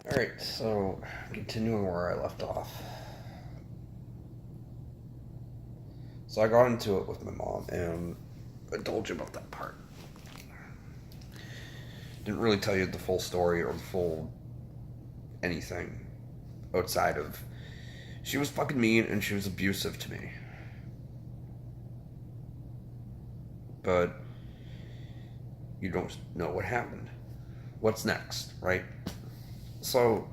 Alright, so continuing where I left off. So I got into it with my mom, and I told you about that part. Didn't really tell you the full story or the full anything outside of she was fucking mean and she was abusive to me. But you don't know what happened. What's next, right? So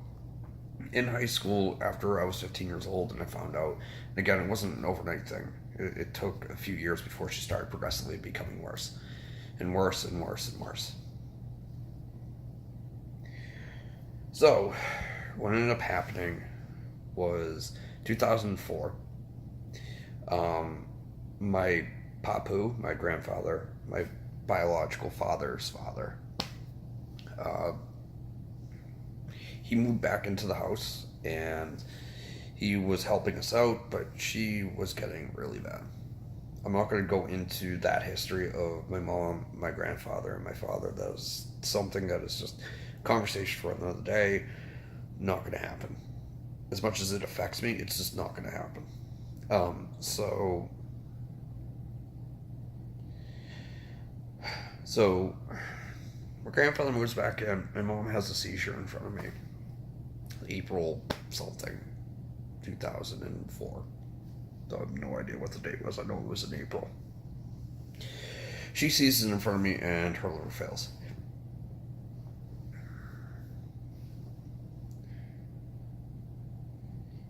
in high school, after I was 15 years old, and I found out, and again, it wasn't an overnight thing. It took a few years before she started progressively becoming worse and worse and worse and worse. So, what ended up happening was 2004. Um, my papu, my grandfather, my biological father's father, uh, he moved back into the house and he was helping us out, but she was getting really bad. I'm not going to go into that history of my mom, my grandfather, and my father. That was something that is just conversation for another day. Not going to happen. As much as it affects me, it's just not going to happen. So, so my grandfather moves back in. My mom has a seizure in front of me. April something, 2004. I have no idea what the date was. I know it was in April. She sees it in front of me and her liver fails.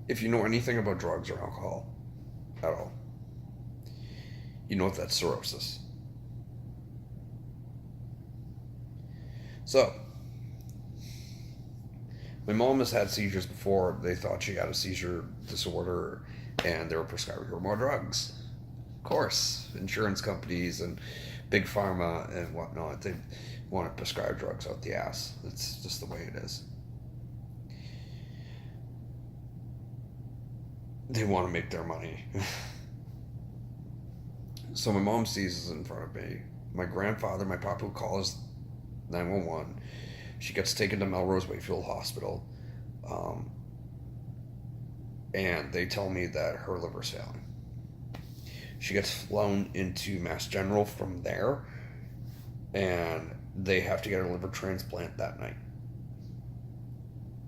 If you know anything about drugs or alcohol at all, you know that's cirrhosis. So, my mom has had seizures before. They thought she had a seizure disorder and they were prescribing her more drugs. Of course, insurance companies and big pharma and whatnot, they want to prescribe drugs out the ass. It's just the way it is. They want to make their money. So my mom sees this in front of me. My grandfather, my papa, calls 911. She gets taken to Melrose Wayfield Hospital, um, and they tell me that her liver's failing. She gets flown into Mass General from there, and they have to get a liver transplant that night.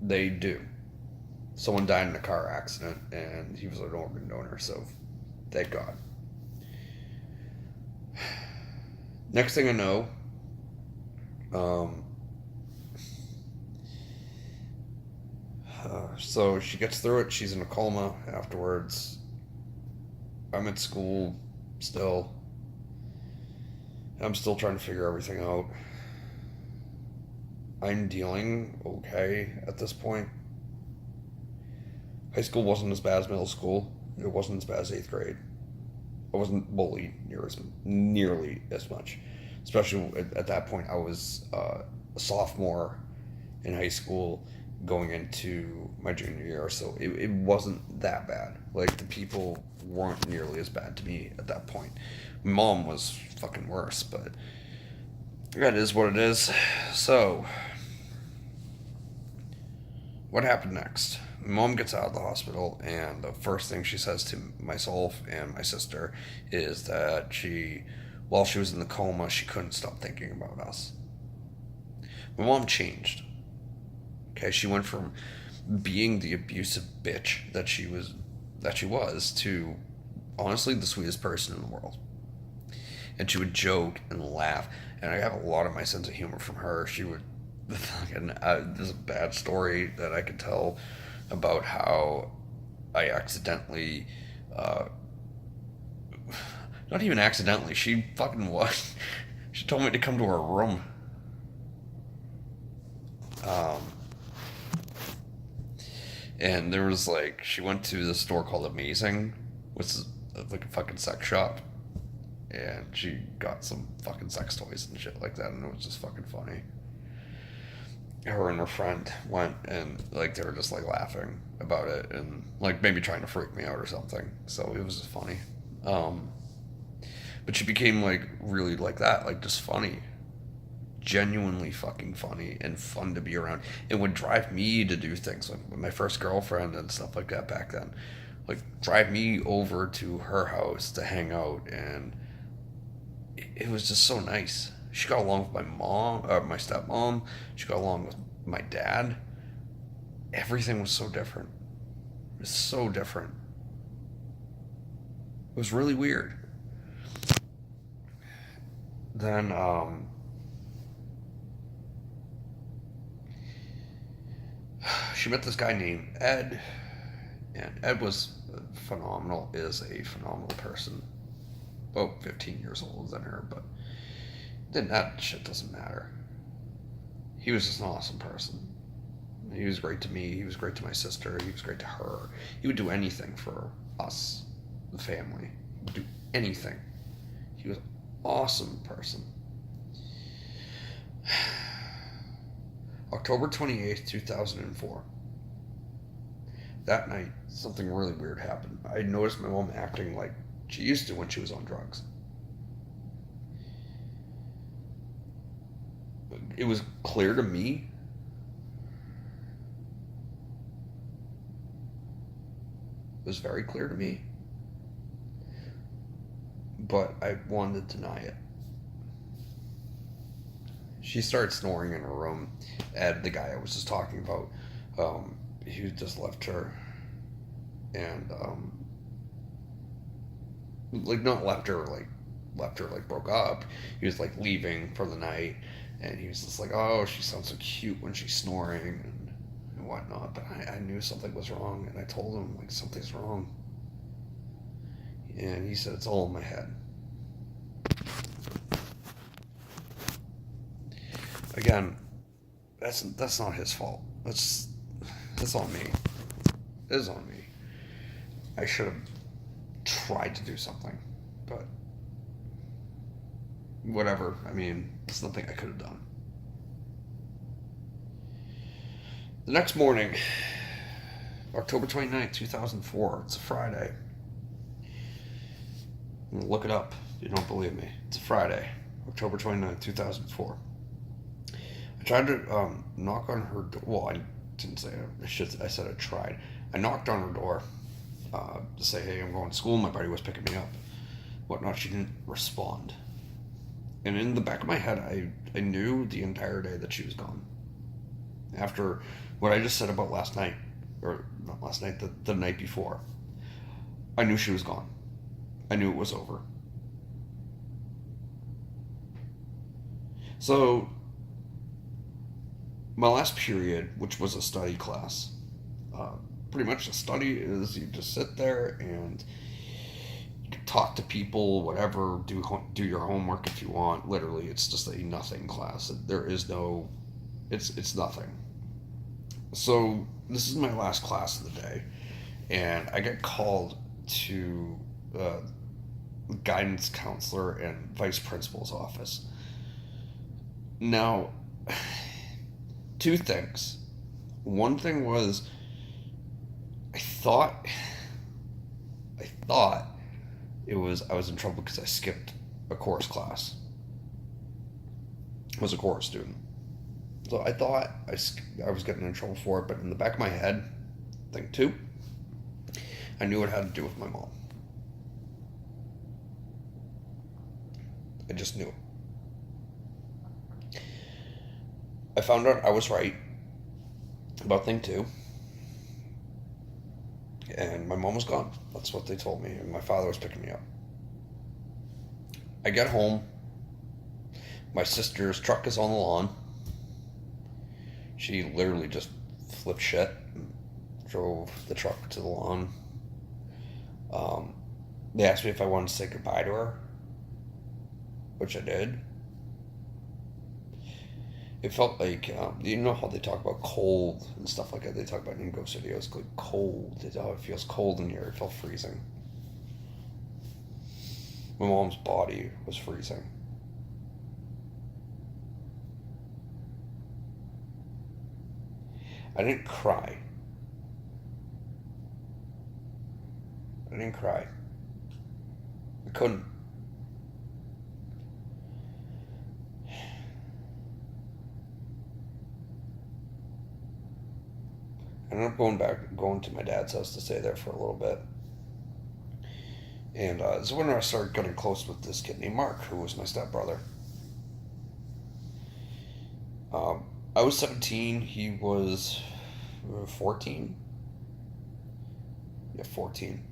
They do. Someone died in a car accident, and he was an organ donor, so thank God. Next thing I know, um, so she gets through it. She's in a coma afterwards. I'm at school still. I'm still trying to figure everything out. I'm dealing okay at this point. High school wasn't as bad as middle school. It wasn't as bad as eighth grade. I wasn't bullied nearly as much. Especially at that point, I was a sophomore in high school going into my junior year, so it wasn't that bad. Like, the people weren't nearly as bad to me at that point. My mom was fucking worse, but that is what it is. So, what happened next? My mom gets out of the hospital, and the first thing she says to myself and my sister is that while she was in the coma, she couldn't stop thinking about us. My mom changed. Okay, she went from being the abusive bitch that she was to honestly the sweetest person in the world. And she would joke and laugh, and I have a lot of my sense of humor from her. She would fucking there's a bad story that I could tell about how I accidentally, uh, not even accidentally, she fucking was. She told me to come to her room. Um, and there was like, she went to this store called Amazing, which is like a fucking sex shop. And she got some fucking sex toys and shit like that, and it was just fucking funny. Her and her friend went, and like they were just like laughing about it and like maybe trying to freak me out or something, so it was just funny. um but she became like really like that, like just funny. genuinely fucking funny and fun to be around. It would drive me to do things like with my first girlfriend and stuff like that back then. Like drive me over to her house to hang out, and it was just so nice. She got along with my mom, my stepmom. She got along with my dad. Everything was so different. It was so different. It was really weird. Then she met this guy named Ed, and Ed was phenomenal. Is a phenomenal person. About 15 years older than her, but then that shit doesn't matter. He was just an awesome person. He was great to me. He was great to my sister. He was great to her. He would do anything for us, the family. He would do anything. He was an awesome person. October 28th, 2004. That night, something really weird happened. I noticed my mom acting like she used to when she was on drugs. It was clear to me. It was very clear to me. But I wanted to deny it. She started snoring in her room. Ed, the guy I was just talking about, he just left her. And, like, not left her, like, broke up. He was, like, leaving for the night. And he was just like, oh, she sounds so cute when she's snoring and whatnot. But I knew something was wrong, and I told him, like, something's wrong. And he said, it's all in my head. Again, that's not his fault. That's on me. It is on me. I should have tried to do something, but whatever. I mean, it's nothing I could have done. The next morning, October 29th, 2004, it's a Friday. Look it up if you don't believe me. It's a Friday, October 29th, 2004. I tried to knock on her door. Well, I didn't say it. I said I tried. I knocked on her door to say, hey, I'm going to school. My buddy was picking me up. Whatnot. She didn't respond. And in the back of my head, I knew the entire day that she was gone. After what I just said about last night, or not last night, the night before, I knew she was gone. I knew it was over. So, my last period, which was a study class, pretty much a study is you just sit there and you can talk to people, whatever, do your homework if you want. Literally, it's just a nothing class. There is no, it's nothing. So this is my last class of the day, and I get called to guidance counselor and vice principal's office. Now, two things. One thing was, I thought I was in trouble because I skipped a chorus class. I was a chorus student. So I thought I was getting in trouble for it, but in the back of my head, thing two, I knew it had to do with my mom. I just knew it. I found out I was right about thing two. And my mom was gone. That's what they told me. And my father was picking me up. I get home. My sister's truck is on the lawn. She literally just flipped shit and drove the truck to the lawn. They asked me if I wanted to say goodbye to her, which I did. It felt like, you know how they talk about cold and stuff like that? They talk about in ghost videos, like cold. Oh, it feels cold in here. It felt freezing. My mom's body was freezing. I didn't cry. I couldn't. I ended up going to my dad's house to stay there for a little bit. And it's when I started getting close with this kid named Mark, who was my stepbrother. I was 17, he was 14. Yeah, 14.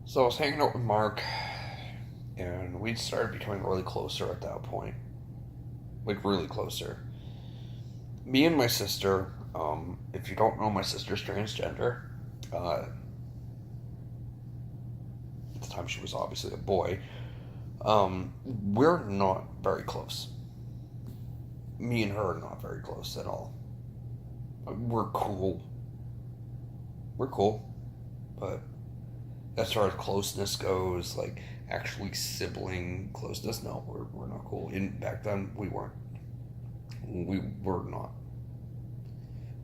So I was hanging out with Mark, and we started becoming really closer at that point. Like, really closer. Me and my sister, if you don't know, my sister's transgender. At the time, she was obviously a boy. We're not very close. Me and her are not very close at all. We're cool. We're cool. But as far as closeness goes, like actually sibling closeness, no, we're not cool. Back then, we weren't. We were not.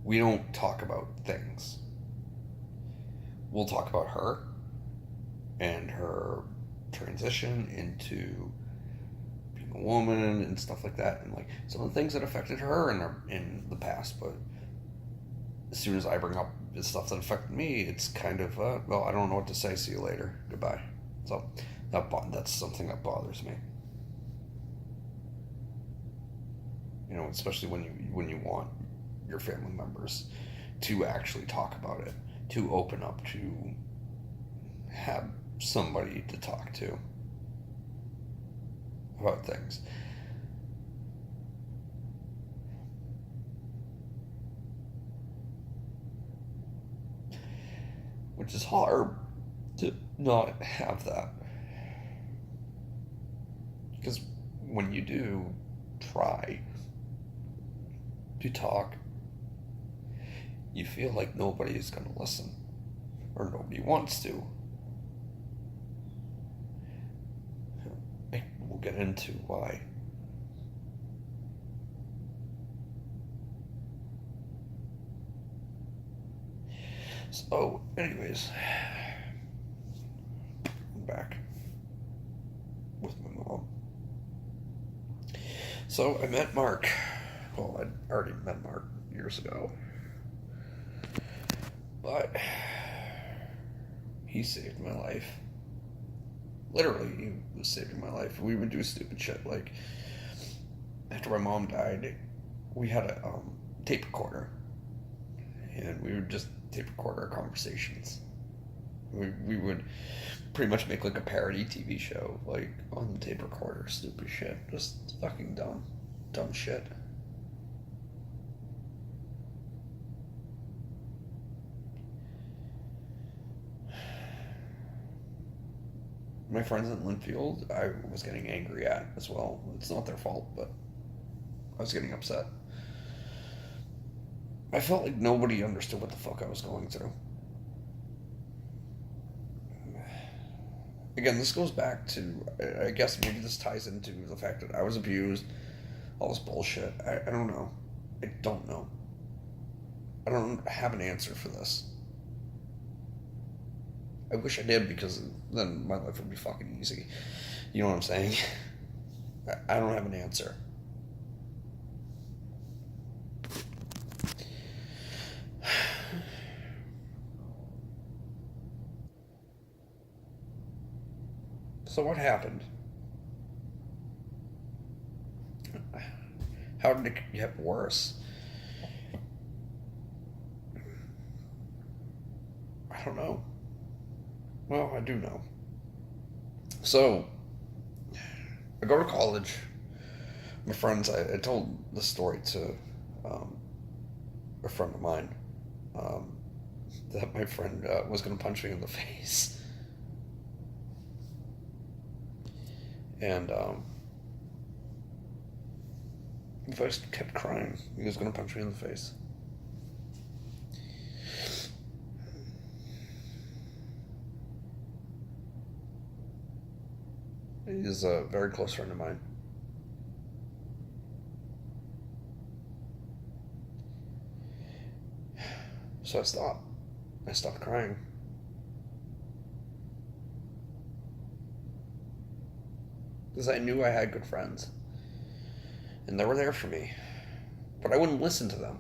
We don't talk about things. We'll talk about her and her transition into being a woman and stuff like that, and like some of the things that affected her in the past. But as soon as I bring up the stuff that affected me, it's kind of well, I don't know what to say. See you later. Goodbye. So that's something that bothers me. You know, especially when you want your family members to actually talk about it, to open up, to have somebody to talk to about things. Which is hard to not have that. Because when you do try to talk, you feel like nobody is going to listen, or nobody wants to. We'll get into why. So, anyways, I'm back with my mom. So, I met Mark. Well, I'd already met Mark years ago. But he saved my life. Literally, he was saving my life. We would do stupid shit. Like, after my mom died, we had a tape recorder. And we would just tape record our conversations. We would pretty much make like a parody TV show, like on the tape recorder. Stupid shit. Just fucking dumb shit. My friends in Linfield, I was getting angry at as well. It's not their fault, but I was getting upset. I felt like nobody understood what the fuck I was going through. Again, this goes back to, I guess maybe this ties into the fact that I was abused, all this bullshit. I don't know. I don't know. I don't have an answer for this. I wish I did, because then my life would be fucking easy. You know what I'm saying? I don't have an answer. So what happened? How did it get worse? I don't know. Well, I do know. So, I go to college. My friends, I told the story to a friend of mine, that my friend was going to punch me in the face. And if I kept crying, he was going to punch me in the face. He's a very close friend of mine. So I stopped. I stopped crying. Because I knew I had good friends. And they were there for me. but I wouldn't listen to them.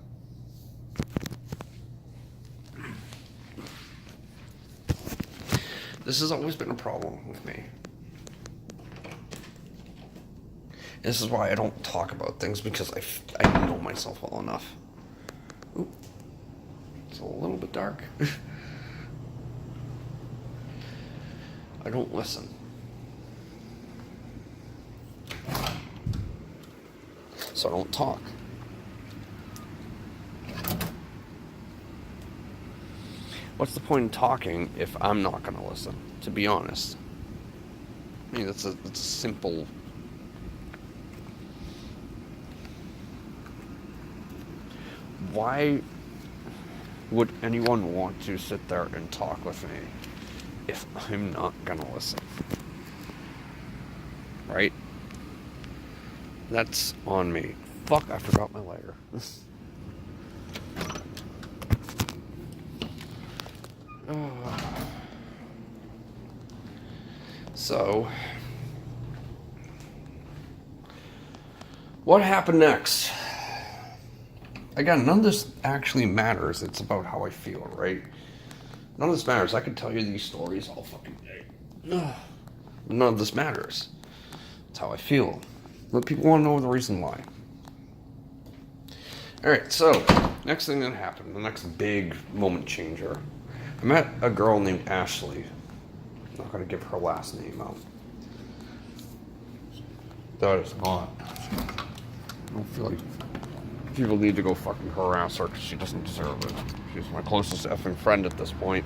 This has always been a problem with me. This is why I don't talk about things, because I know myself well enough. Ooh, it's a little bit dark. I don't listen. So I don't talk. What's the point in talking if I'm not going to listen, to be honest? I mean, it's a simple... Why would anyone want to sit there and talk with me if I'm not going to listen? Right? That's on me. Fuck, I forgot my lighter. So, what happened next? Again, none of this actually matters. It's about how I feel, right? None of this matters. I could tell you these stories all fucking day. None of this matters. It's how I feel. But people want to know the reason why. Alright, so, next thing that happened, the next big moment changer. I met a girl named Ashley. I'm not going to give her last name out. That is not. I don't feel like people need to go fucking harass her because she doesn't deserve it. She's my closest effing friend at this point.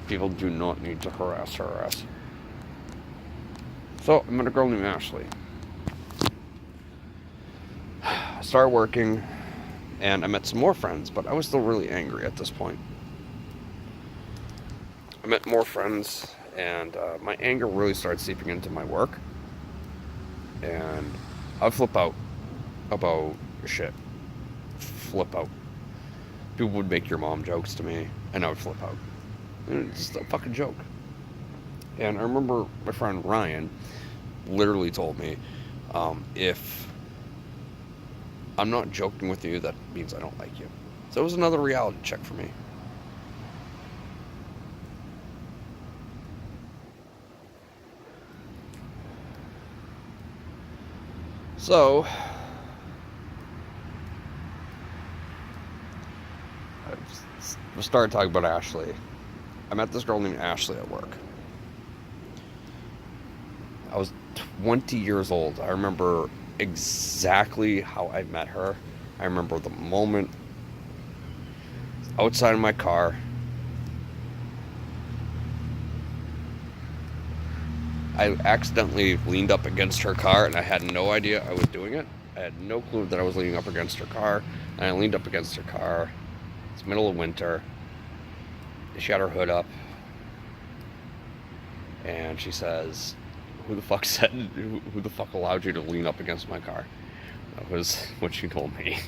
People do not need to harass her ass. So, I met a girl named Ashley. I started working, and I met some more friends, but I was still really angry at this point. I met more friends, and my anger really started seeping into my work. And I'd flip out about shit. Flip out. People would make your mom jokes to me, and I would flip out. And it's just a fucking joke. And I remember my friend Ryan literally told me, if I'm not joking with you, that means I don't like you. So it was another reality check for me. So, I started talking about Ashley. I met this girl named Ashley at work. I was 20 years old. I remember exactly how I met her. I remember the moment outside of my car. I accidentally leaned up against her car, and I had no idea I was doing it. I had no clue that I was leaning up against her car, and I leaned up against her car. It's middle of winter. She had her hood up, and she says, who the fuck allowed you to lean up against my car? That was what she told me.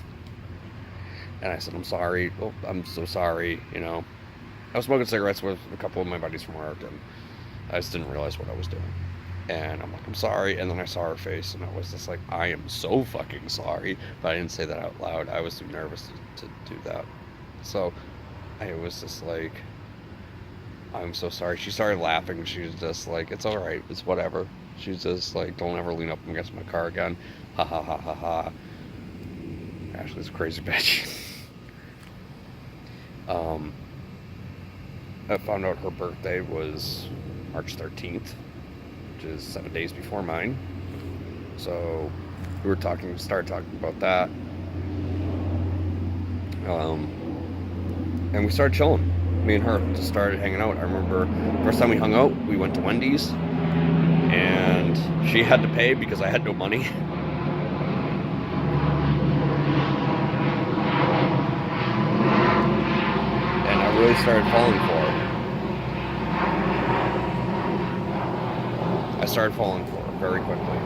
And I said, I'm sorry. Oh, I'm so sorry, you know. I was smoking cigarettes with a couple of my buddies from work, and I just didn't realize what I was doing. And I'm like, I'm sorry. And then I saw her face, and I was just like, I am so fucking sorry. But I didn't say that out loud. I was too nervous to do that. So I was just like, I'm so sorry. She started laughing. She was just like, it's all right. It's whatever. She was just like, don't ever lean up against my car again. Ha ha ha ha ha. Ashley's a crazy bitch. I found out her birthday was March 13th, which is 7 days before mine. So we started talking about that. And we started chilling. Me and her just started hanging out. I remember first time we hung out, we went to Wendy's, and she had to pay because I had no money. And I really started falling for her. I started falling for her very quickly.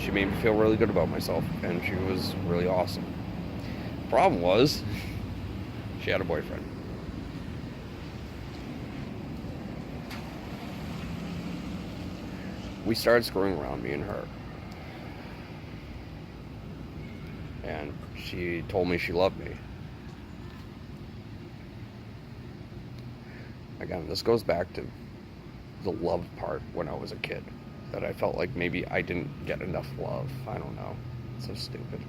She made me feel really good about myself, and she was really awesome. Problem was, she had a boyfriend. We started screwing around, me and her. and she told me she loved me. Again, this goes back to the love part when I was a kid, that I felt like maybe I didn't get enough love. I don't know. It's so stupid.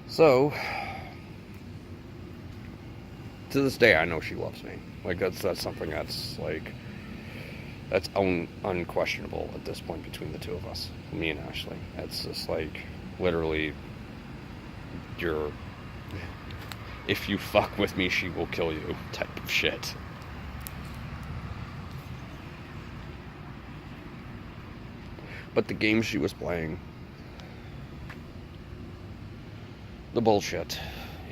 So, to this day, I know she loves me. Like, that's something that's, like, that's unquestionable at this point between the two of us, me and Ashley. It's just, like, literally, if you fuck with me, she will kill you type of shit. But the game she was playing, the bullshit,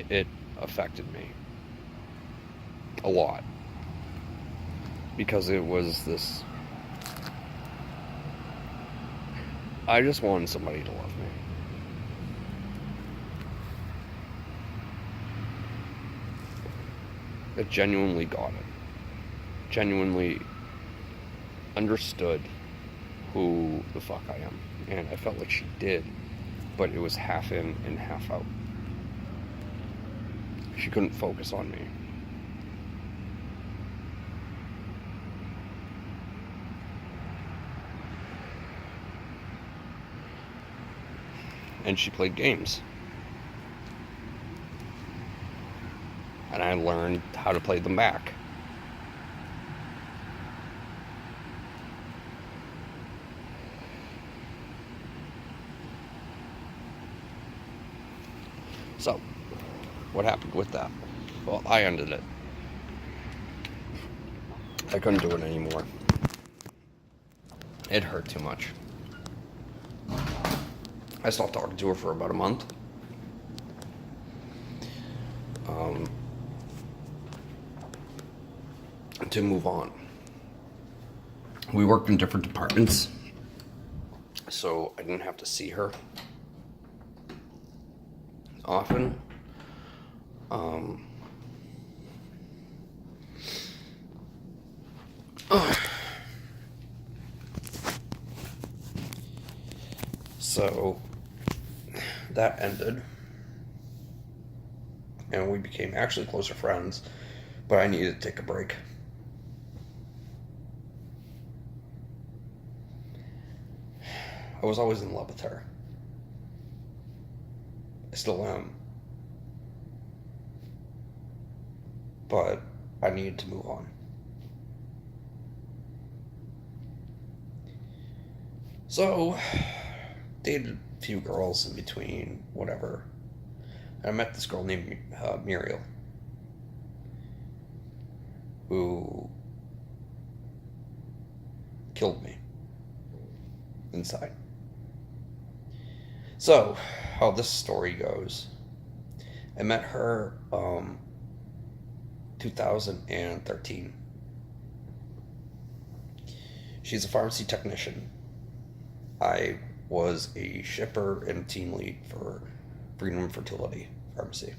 it affected me a lot. Because it was this... I just wanted somebody to love me. That genuinely got it. Genuinely understood who the fuck I am. And I felt like she did, but it was half in and half out. She couldn't focus on me. And she played games. And I learned how to play them back. So, what happened with that? Well, I ended it. I couldn't do it anymore. It hurt too much. I stopped talking to her for about a month. To move on. We worked in different departments, so I didn't have to see her often. So that ended, and we became actually closer friends, but I needed to take a break. I was always in love with her. I still am. But I needed to move on. So, dated a few girls in between, whatever. I met this girl named Muriel, who killed me inside. So, how this story goes, I met her 2013. She's a pharmacy technician. I was a shipper and team lead for Freedom Fertility Pharmacy.